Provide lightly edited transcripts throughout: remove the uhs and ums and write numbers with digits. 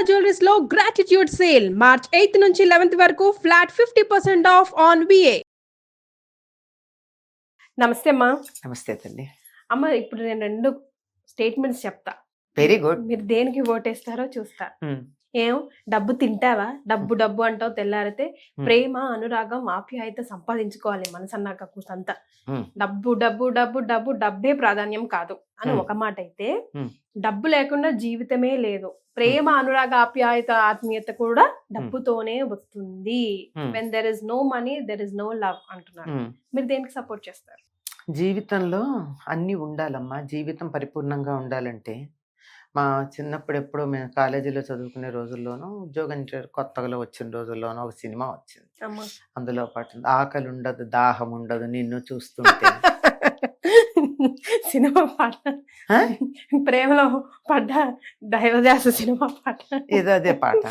Jewelleries లో gratitude sale March 8 నుంచి 11 వరకు ఫ్లాట్ 50% ఆఫ్ ఆన్ విఏ. నమస్తే అమ్మా. నమస్తే తల్లి. అమ్మ, ఇప్పుడు నేను 2 స్టేట్మెంట్స్ చెప్తా. Very good. మీరు దేనికి ఓటేస్తారో చూస్తా. ఏం డబ్బు తింటావా? డబ్బు డబ్బు అంటావు తెల్లారితే. ప్రేమ, అనురాగం, ఆప్యాయత సంపాదించుకోవాలి మనసు అన్నాక కూసంతా. డబ్బు డబ్బు డబ్బు డబ్బు డబ్బే ప్రాధాన్యం కాదు అని ఒక మాట అయితే, డబ్బు లేకుండా జీవితమే లేదు. ప్రేమ, అనురాగ, ఆప్యాయత, ఆత్మీయత కూడా డబ్బుతోనే వస్తుంది. When there is no money there is no love అంటున్నారు. మీరు దేనికి సపోర్ట్ చేస్తారు? జీవితంలో అన్నీ ఉండాలమ్మా. జీవితం పరిపూర్ణంగా ఉండాలంటే మా చిన్నప్పుడు ఎప్పుడో మేము కాలేజీలో చదువుకునే రోజుల్లోనూ, ఉద్యోగం కొత్తగా వచ్చిన రోజుల్లోనూ ఒక సినిమా వచ్చింది. అందులో పాటు ఆకలి ఉండదు, దాహం ఉండదు నిన్ను చూస్తుంటే. సినిమా పాట, ప్రేమలో పడ్డ దైవదాస సినిమా పాట ఏదో అదే పాట.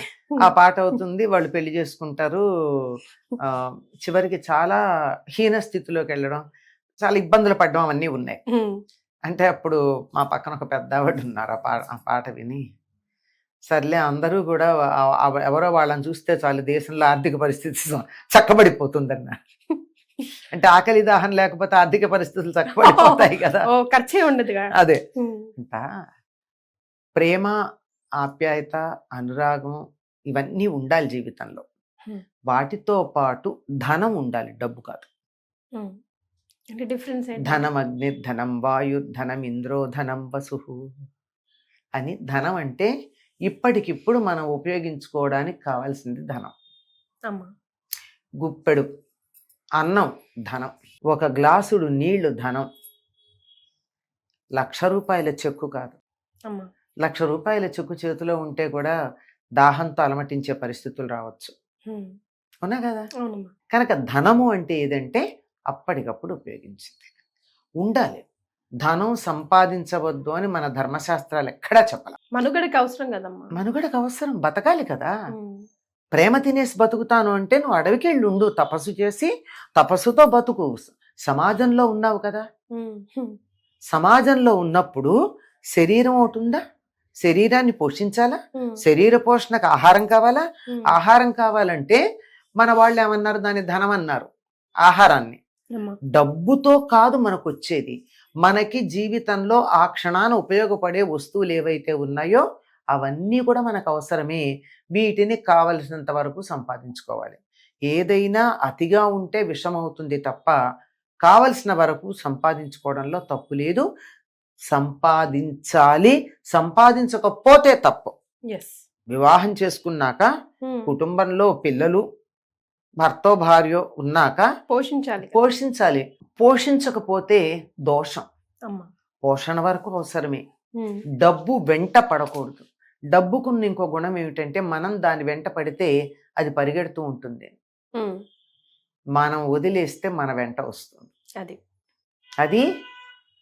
ఆ పాట అవుతుంది, వాళ్ళు పెళ్లి చేసుకుంటారు. చివరికి చాలా హీన స్థితిలోకి వెళ్ళడం, చాలా ఇబ్బందులు పడడం అవన్నీ ఉన్నాయి. అంటే అప్పుడు మా పక్కన ఒక పెద్ద ఆవిడ ఉన్నారు. ఆ పాట విని, సర్లే అందరూ కూడా ఎవరో వాళ్ళని చూస్తే చాలు దేశంలో ఆర్థిక పరిస్థితి చక్కబడిపోతుందన్న. అంటే ఆకలి దాహం లేకపోతే ఆర్థిక పరిస్థితులు చక్కబడిపోతాయి కదా, ఖర్చే ఉండదు. అదే అంట. ప్రేమ, ఆప్యాయత, అనురాగం ఇవన్నీ ఉండాలి జీవితంలో. వాటితో పాటు ధనం ఉండాలి, డబ్బు కాదు. ధనం అగ్ని ధనం వాయు ధనం ఇంద్రో ధనం వసు అని. ధనం అంటే ఇప్పటికిప్పుడు మనం ఉపయోగించుకోవడానికి కావాల్సింది ధనం. గుప్పెడు అన్నం ధనం, ఒక గ్లాసుడు నీళ్లు ధనం. 1,00,000 రూపాయల చెక్కు కాదు. 1,00,000 రూపాయల చెక్కు చేతిలో ఉంటే కూడా దాహంతో అలమటించే పరిస్థితులు రావచ్చు, అవునా కదా? కనుక ధనము అంటే ఏదంటే అప్పటికప్పుడు ఉపయోగించింది ఉండాలి. ధనం సంపాదించవద్దు అని మన ధర్మశాస్త్రాలు ఎక్కడా చెప్పాలి. మనుగడకి అవసరం కదమ్మా. మనుగడకు అవసరం, బతకాలి కదా. ప్రేమ తినేసి బతుకుతాను అంటే నువ్వు అడవికి వెళ్ళి ఉండు, తపస్సు చేసి తపస్సుతో బతుకు. సమాజంలో ఉన్నావు కదా. సమాజంలో ఉన్నప్పుడు శరీరం ఒకటి ఉందా, శరీరాన్ని పోషించాలా. శరీర పోషణకు ఆహారం కావాలా. ఆహారం కావాలంటే మన వాళ్ళు ఏమన్నారు, దాన్ని ధనం అన్నారు. ఆహారాన్ని డబ్బుతో కాదు మనకు వచ్చేది. మనకి జీవితంలో ఆ క్షణాన ఉపయోగపడే వస్తువులు ఏవైతే ఉన్నాయో అవన్నీ కూడా మనకు అవసరమే. వీటిని కావలసినంత వరకు సంపాదించుకోవాలి. ఏదైనా అతిగా ఉంటే విషం అవుతుంది తప్ప కావలసిన వరకు సంపాదించుకోవడంలో తప్పు లేదు. సంపాదించాలి, సంపాదించకపోతే తప్పు. వివాహం చేసుకున్నాక కుటుంబంలో పిల్లలు, భర్తో భార్యో ఉన్నాక పోషించాలి. పోషించకపోతే దోషం. పోషణ వరకు అవసరమే. డబ్బు వెంట పడకూడదు. డబ్బుకున్న ఇంకో గుణం ఏమిటంటే, మనం దాని వెంట పడితే అది పరిగెడుతూ ఉంటుంది, మనం వదిలేస్తే మన వెంట వస్తుంది. అది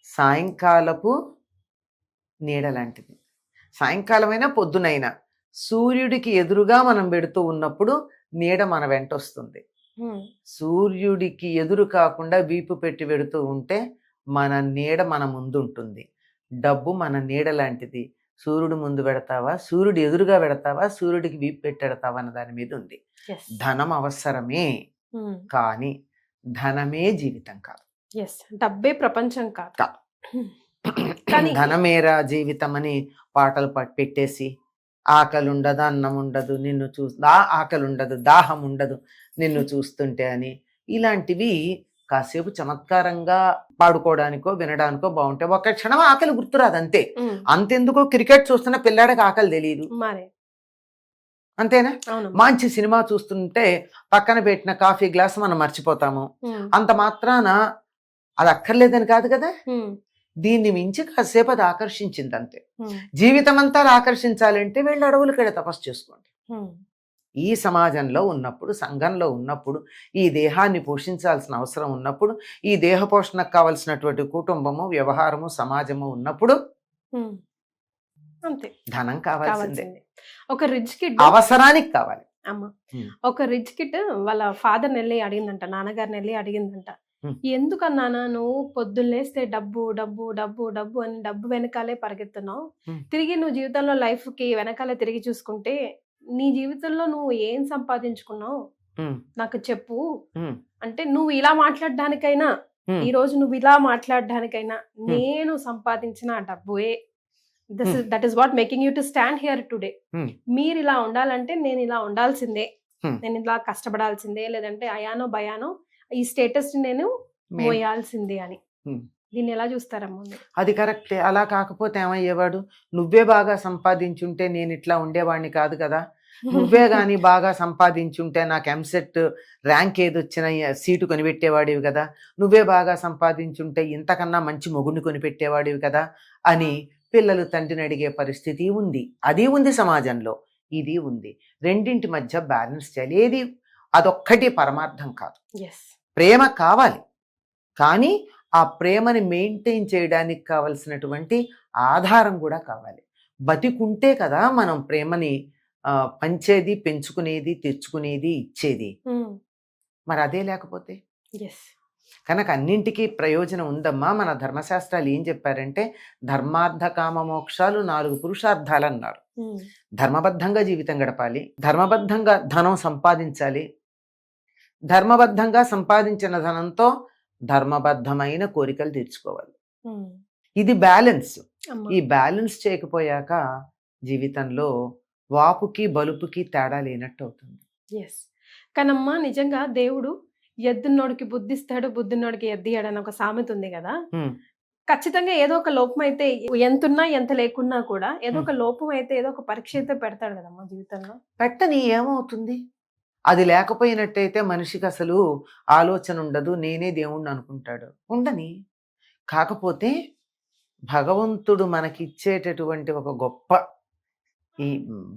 సాయంకాలపు నీడ లాంటిది. సాయంకాలమైనా పొద్దునైనా సూర్యుడికి ఎదురుగా మనం పెడుతూ ఉన్నప్పుడు నీడ మన వెంట వస్తుంది. సూర్యుడికి ఎదురు కాకుండా వీపు పెట్టి పెడుతూ ఉంటే మన నీడ మన ముందు ఉంటుంది. డబ్బు మన నీడ లాంటిది. సూర్యుడు ముందు పెడతావా, సూర్యుడు ఎదురుగా పెడతావా, సూర్యుడికి వీపు పెట్టి పెడతావా అన్న దాని మీద ఉంది. ధనం అవసరమే, కానీ ధనమే జీవితం కాదు. డబ్బే ప్రపంచం కాదు. ధనమేరా జీవితం అని పాటలు పెట్టేసి, ఆకలి ఉండదు, అన్నం ఉండదు నిన్ను ఆకలి ఉండదు, దాహం ఉండదు నిన్ను చూస్తుంటే అని, ఇలాంటివి కాసేపు చమత్కారంగా పాడుకోవడానికో వినడానికో బాగుంటాయి. ఒక క్షణం ఆకలి గుర్తురాదు అంతే. అంతెందుకో క్రికెట్ చూస్తున్న పిల్లాడికి ఆకలి తెలియదు, అంతేనా? మంచి సినిమా చూస్తుంటే పక్కన పెట్టిన కాఫీ గ్లాస్ మనం మర్చిపోతాము. అంత మాత్రాన అది అక్కర్లేదని కాదు కదా. దీన్ని మించి కాసేపు అది ఆకర్షించింది అంతే. జీవితం అంతా ఆకర్షించాలంటే వీళ్ళు అడవులకి తపస్సు చేసుకోండి. ఈ సమాజంలో ఉన్నప్పుడు, సంఘంలో ఉన్నప్పుడు, ఈ దేహాన్ని పోషించాల్సిన అవసరం ఉన్నప్పుడు, ఈ దేహ పోషణకు కావలసినటువంటి కుటుంబము, వ్యవహారము, సమాజము ఉన్నప్పుడు ధనం కావాల్సిందే. ఒక రిచ్ కిడ్ అవసరానికి కావాలి. ఒక రిచ్ కిడ్ వాళ్ళ ఫాదర్ని వెళ్ళి అడిగిందంట, నాన్నగారిని వెళ్ళి అడిగిందంట, ఎందుకన్నానా నువ్వు పొద్దున్న లేస్తే డబ్బు డబ్బు డబ్బు డబ్బు అని డబ్బు వెనకాలే పరిగెత్తున్నావు, తిరిగి నువ్వు జీవితంలో లైఫ్ కి వెనకాలే తిరిగి చూసుకుంటే నీ జీవితంలో నువ్వు ఏం సంపాదించుకున్నావు నాకు చెప్పు అంటే, నువ్వు ఇలా మాట్లాడడానికైనా ఈ రోజు నువ్వు ఇలా మాట్లాడడానికైనా నేను సంపాదించిన డబ్బుయే that is what making you to stand here today. మీరు ఇలా ఉండాలంటే నేను ఇలా ఉండాల్సిందే, నేను ఇలా కష్టపడాల్సిందే, లేదంటే అయానో భయానో ఈ స్టేటస్ నేను మోయాల్సిందే అని. దీన్ని ఎలా చూస్తారమ్మా? అది కరెక్టే. అలా కాకపోతే ఏమయ్యేవాడు? నువ్వే బాగా సంపాదించుంటే నేను ఇట్లా ఉండేవాడిని కాదు కదా. నువ్వే గాని బాగా సంపాదించుంటే నాకు ఎంసెట్ ర్యాంక్ ఏదొచ్చిన సీటు కొనిపెట్టేవాడివి కదా. నువ్వే బాగా సంపాదించుంటే ఇంతకన్నా మంచి మొగుడిని కొనిపెట్టేవాడివి కదా అని పిల్లలు తండ్రిని అడిగే పరిస్థితి ఉంది. అది ఉంది సమాజంలో, ఇది ఉంది. రెండింటి మధ్య బ్యాలెన్స్ చేయాలి. ఏది అదొక్కటి పరమార్థం కాదు. ప్రేమ కావాలి, కానీ ఆ ప్రేమని మెయింటైన్ చేయడానికి కావలసినటువంటి ఆధారం కూడా కావాలి. బతికుంటే కదా మనం ప్రేమని పంచేది, పెంచుకునేది, తెచ్చుకునేది, ఇచ్చేది. మరి అదే లేకపోతే కనుక అన్నింటికీ ప్రయోజనం ఉందమ్మా. మన ధర్మశాస్త్రాలు ఏం చెప్పారంటే ధర్మార్థ కామ మోక్షాలు 4 పురుషార్థాలు అన్నారు. ధర్మబద్ధంగా జీవితం గడపాలి, ధర్మబద్ధంగా ధనం సంపాదించాలి, ధర్మబద్ధంగా సంపాదించిన ధనంతో ధర్మబద్ధమైన కోరికలు తీర్చుకోవాలి. ఇది బ్యాలెన్స్. ఈ బ్యాలెన్స్ చేయకపోయాక జీవితంలో వాపుకి బలుపుకి తేడా లేనట్టు అవుతుంది. కానమ్మా నిజంగా దేవుడు ఎద్దున్నోడికి బుద్ధిస్తాడు, బుద్ధిన్నోడికి ఎద్దియాడు అని ఒక సామెత ఉంది కదా. ఖచ్చితంగా ఏదో ఒక లోపం అయితే, ఎంతున్నా ఎంత లేకున్నా కూడా ఏదో ఒక లోపం అయితే, ఏదో ఒక పరీక్ష అయితే పెడతాడు కదమ్మా జీవితంలో. పెట్టని ఏమవుతుంది? అది లేకపోయినట్టయితే మనిషికి అసలు ఆలోచన ఉండదు, నేనే దేవుణ్ణి అనుకుంటాడు. ఉండని. కాకపోతే భగవంతుడు మనకిచ్చేటటువంటి ఒక గొప్ప ఈ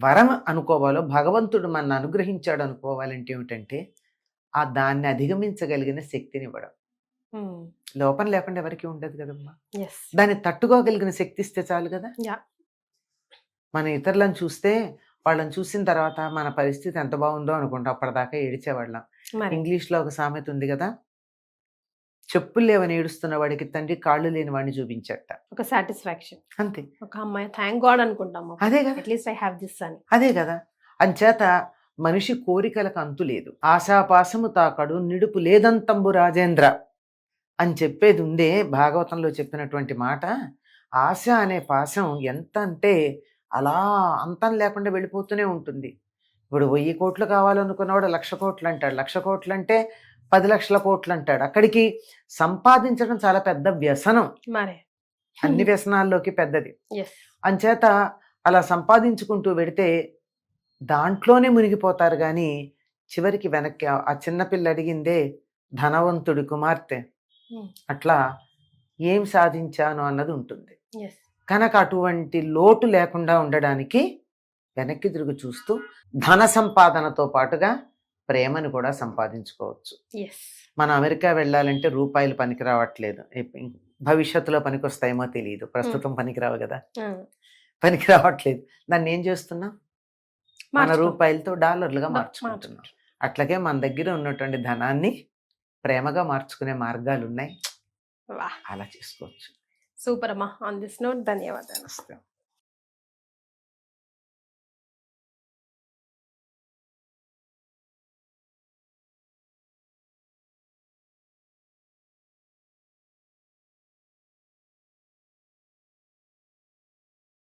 వరం అనుకోవాలో, భగవంతుడు మన అనుగ్రహించాడు అనుకోవాలంటే ఏమిటంటే దాన్ని అధిగమించగలిగిన శక్తిని ఇవ్వడం. లోపం లేకుండా ఎవరికి ఉండదు కదమ్మా. దాన్ని తట్టుకోగలిగిన శక్తి ఇస్తే చాలు కదా. మన ఇతరులను చూస్తే వాళ్ళని చూసిన తర్వాత మన పరిస్థితి ఎంత బాగుందో అనుకుంటా, అప్పటిదాకా ఏడిచేవాళ్ళం. ఇంగ్లీష్లో ఒక సామెత ఉంది కదా, చెప్పులు లేవని ఏడుస్తున్న వాడికి తండ్రి కాళ్ళు లేని వాడిని చూపించట. ఒక సాటిస్ఫాక్షన్ అంతే. ఒక అమ్మాయి థ్యాంక్ గాడ్ అనుకుంటాము. అదే కదా, అట్లీస్ట్ ఐ హావ్ దిస్ అని. అదే కదా. అంచేత మనిషి కోరికలకు అంతు లేదు. ఆశాపాసము తాకడు నిడుపు లేదంతంబు రాజేంద్ర అని చెప్పేది ఉందే భాగవతంలో చెప్పినటువంటి మాట. ఆశ అనే పాశం ఎంత అంటే అలా అంతం లేకుండా వెళ్ళిపోతూనే ఉంటుంది. ఇప్పుడు 1000 కోట్లు కావాలనుకున్నవాడు 1,00,000 కోట్లు అంటాడు, 1,00,000 కోట్లు అంటే 10 లక్షల కోట్లు అంటాడు. అక్కడికి సంపాదించడం చాలా పెద్ద వ్యసనం, అన్ని వ్యసనాల్లోకి పెద్దది. అంచేత అలా సంపాదించుకుంటూ వెడితే దాంట్లోనే మునిగిపోతారు. కానీ చివరికి వెనక్కి ఆ చిన్నపిల్ల అడిగిందే ధనవంతుడి కుమార్తె, అట్లా ఏం సాధించాను అన్నది ఉంటుంది. కనుక అటువంటి లోటు లేకుండా ఉండడానికి వెనక్కి తిరిగి చూస్తూ ధన సంపాదనతో పాటుగా ప్రేమను కూడా సంపాదించుకోవచ్చు. మనం అమెరికా వెళ్ళాలంటే రూపాయలు పనికి రావట్లేదు, భవిష్యత్తులో పనికి వస్తాయేమో తెలియదు, ప్రస్తుతం పనికిరావు కదా, పనికి రావట్లేదు. దాన్ని ఏం చేస్తున్నాం? మన రూపాయలతో డాలర్లుగా మార్చుకుంటున్నాం. అట్లాగే మన దగ్గర ఉన్నటువంటి ధనాన్ని ప్రేమగా మార్చుకునే మార్గాలు ఉన్నాయి, అలా చేసుకోవచ్చు. సూపర్ అమ్మా. ఆన్ దిస్ నోట్ ధన్యవాదాలు.